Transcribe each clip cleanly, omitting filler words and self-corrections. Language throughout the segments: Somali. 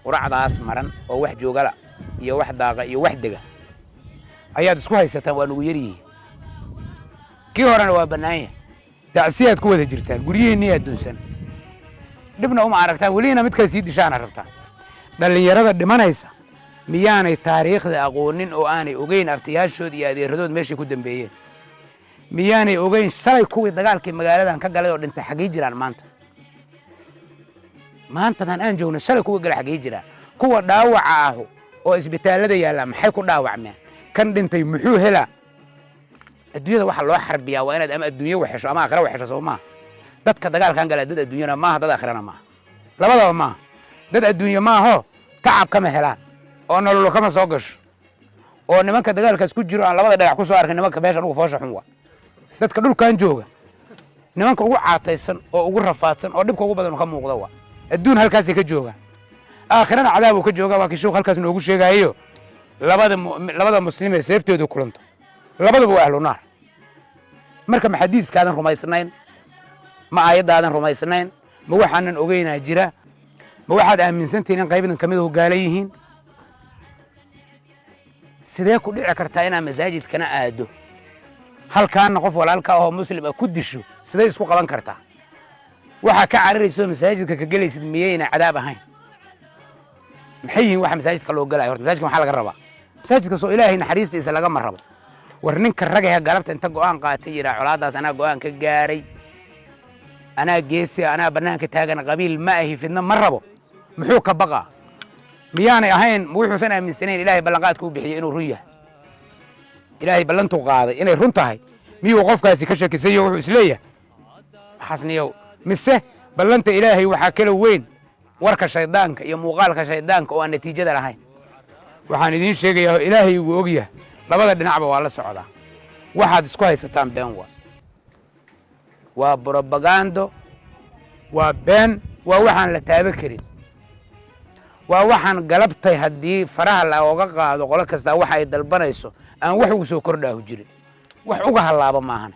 quracdaas maran oo wax joogala iyo wax daaqa iyo wax dega ayaad isku haysataan waa nugu yaryihiin kii horena waa bannaanya tacsiyaad ku wada jirtaan guryihiinni adduunsan dhibna uma aragtaan welina mid kale sii dishaana rabtaan dhallinyarada dhimanaysa miyaanay taariikhda aqoonin oo aanay ogeyn abtiyaashood iyo adeeradood meeshay ku dambeeyeen miyaanay ogeyn shalay kuwii dagaalkii magaaladan ka galay oo dhintay xaggee jiraan maantadan aan joogno shalay kuwii galay xaggee jiraan kuwa dhaawaca ah oo isbitaallada yaalla maxay ku dhaawacmeen kan dhintay muxuu helaa adduunyada waxa loo xarbiyaa waa inaad ama adduunyo waxesho ama aakhira waxesho soo maaha dadka dagaalkan gala dad adduunyana maaha dad aakhirana maaha labadaba maaha dad adduunyo maaho tacab kama helaan oo nolol kama soo gasho oo nimanka dagaalkaas ku jiro aan labada dhagax ku soo arkin nimanka meesha ugu foosha xun waa dadka dhulkan jooga nimanka ugu caataysan oo ugu rafaadsan oo dhibka ugu badan ka muuqda waa adduun halkaas ka jooga aakhirana cadaab uu ka jooga waa kii halkaas noogu sheegayo labada muslimee seeftooda kulanto labadaba waa ahlu naar marka ma xadiiskaadan rumaysnayn ma aayadaadan rumaysnayn ma waxaanan ogeynaa jira ma waxaad aaminsantihiin in qaybadan kamid ah gaala yihiin sidee ku dhici kartaa inaad masaajidkana aado halkaana qof walaalka oo muslim ah ku disho sidee isku qaban kartaa waxa ka cararayso masaajidka ka galaysid miyayna cadaab ahayn maxay yihiin waxa masaajidka loo galay horta masaajidka waxa laga rabaa masaajidka soo ilaahay naxariistiisa laga marrabo war ninka ragaya galabta inta go'aan qaatay yira colaadaas anaa go'aan ka gaaray anaa geesi anaa banaanka taagan qabiil ma ahi fidna ma rabo muxuu ka baqa miyaanay ahayn wuxuusan aaminsanayn ilaahay ballanqaadku u bixiyay inuu run yahay ilaahay ballantu qaaday inay run tahay miyuu qofkaasi ka shakisayo wuxuu isleeyahay xasniyow mise ballanta ilaahay waxaa kala weyn warka shaydaanka iyo muuqaalka shaydaanka oo aan natiijada lahayn waxaan idiin sheegayaa ilaahay uu og yahay labada dhinacba waa la socdaa waxaad isku haysataan been waa propaganda waa been waa waxaan la taaba karin waa waxaan galabtay haddii faraha looga qaado qolo kasta waxa ay dalbanayso aan wax ugu soo kordhaahu jirin wax uga halaaba maahan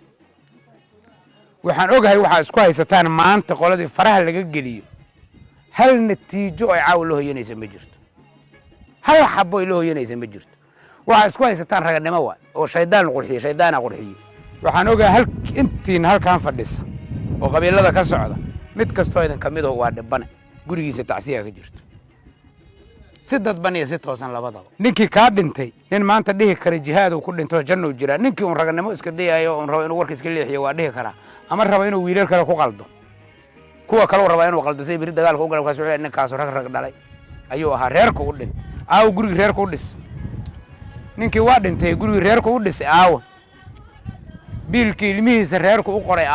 waxaan ogahay waxa isku haysataan maanta qoladii faraha laga geliyo hal natiijo ay caaw loo hoyanaysa ma jirto hal xabo loo hoyanaysa ma jirto waxa isku haysataan raganimo waa oo shaydaan qurxiyo shaydaana qurxiyo waxaan ogahay intiin halkaan fadhisa oo qabiilada ka socda mid kastoo idin kamid ah waa dhibane gurigiisa tacsiya ka jirto si dadban iyo si toosan labadaba ninkii ka dhintay nin maanta dhihi kara jihaad uu ku dhinto janno jira ninkii uu raganimo iska dayayo oo rabo inuu warka iska leexiyo waa dhihi kara ama rabo inuu wiilal kale ku qaldo kuwa kale rabo inuu qaldo si biri dagaalka u galay kaas wuxuu ninkaas rag dhalay ayuu ahaa reerku u dhin guriga reerku u dhis ninkii waa dhintay guriga reerku u dhis biilkii ilmihiisa reerku u qoray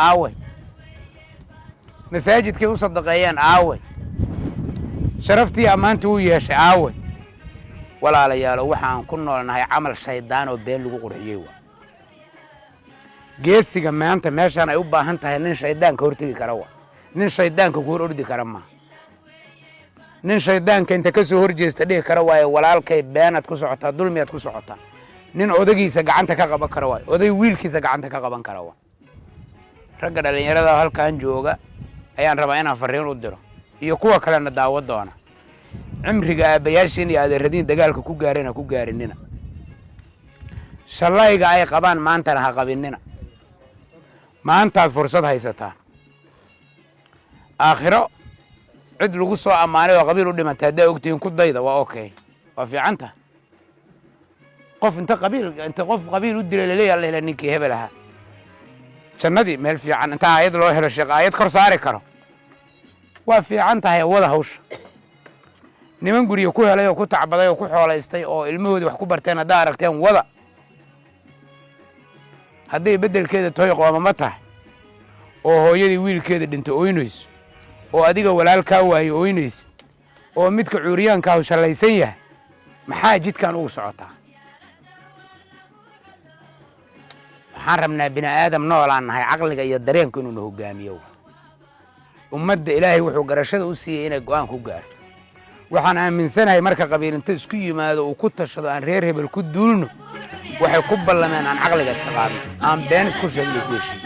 masaajidkii u sadaqeeyeen sharaftii ammaantii uu yeeshay walaalayaal waxaan ku noolnahay camal shaydaan oo been lagu qurxiyay waa geesiga maanta meeshan ay u baahan tahay nin shaydaanka hortagi kara waa nin shaydaanka ku hor ordi kara ma nin shaydaanka inta ka soo horjeesta dhihi kara waaye walaalkay beenad ku socotaa dulmiyaad ku socotaa nin odagiisa gacanta ka qaban kara waaye oday wiilkiisa gacanta ka qaban kara waa ragga dhalinyarada halkaan jooga ayaan rabaa inaan fariin u diro iyo kuwa kalena daawo doona cimriga aabayaashiin iyo adeeradiin dagaalka ku gaarina ku gaarinina shalayga ay qabaan maantana ha qabinina maantaad fursad haysataan aakhiro cid lagu soo ammaanay oo qabiil u dhimantay haddaa ogtihiin ku dayda waa okay waa fiicanta qof qof qabiil u dilay laleeyahay alla ninkii hebel ahaa jannadii meel fiican inta aayad loo helo sheekh aayad kor saari karo waa fiican tahay wada hawsha niman guriga ku helay oo ku tacbaday oo ku xoolaystay oo ilmahoodii wax ku barteen haddaa aragteen wada hadday beddelkeeda toy qoomama tahay oo hooyadii wiilkeeda dhintay ooynayso oo adiga walaalkaa waaye ooynaysid oo midka cuuriyaankaa shallaysan yahay maxaa jidkan ugu socotaa waxaan rabnaa bini aadam noolaan nahay caqliga iyo dareenku inuu na hogaamiyo ummadda ilaahay wuxuu garashada u siiyey inay go'aan ku gaarto waxaan aaminsanahay marka qabiilinta isku yimaado uu ku tashado aan reer hebel ku duulno waxay ku ballameen aan caqliga iska qaadno aan been isku sheegno ku heshiin